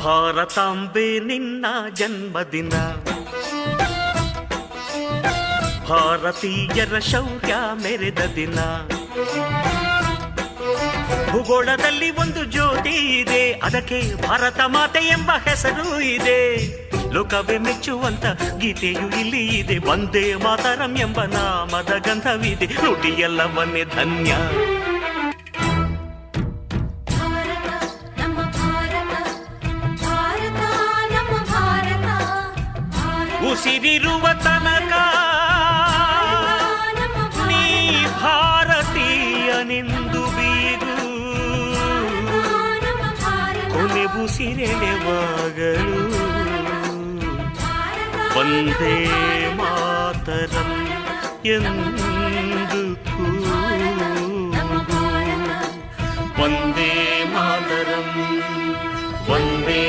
ಭಾರತಾಂಬೆ ನಿನ್ನ ಜನ್ಮದಿನ, ಭಾರತೀಯರ ಶೌರ್ಯ ಮೆರೆದ ದಿನ. ಭೂಗೋಳದಲ್ಲಿ ಒಂದು ಜ್ಯೋತಿ ಇದೆ, ಅದಕ್ಕೆ ಭಾರತ ಮಾತೆ ಎಂಬ ಹೆಸರು ಇದೆ. ಲೋಕವೇ ಮೆಚ್ಚುವಂತ ಗೀತೆಯು ಇಲ್ಲಿ ಇದೆ, ವಂದೇ ಮಾತರಂ ಎಂಬ ನಾಮದ ಗಂಧವಿದೆ. ನುಡಿಯೆಲ್ಲವನ್ನೇ ಧನ್ಯ. ಉಸಿರಿರುವ ತನಕ ನೀ ಭಾರತೀಯನೆಂದು ಬೀಗು, ಕೊನೆ ಉಸಿರೆಳೆವಾಗಲು ವಂದೇ ಮಾತರಂ ಎಂದು ಕೂಗು. ವಂದೇ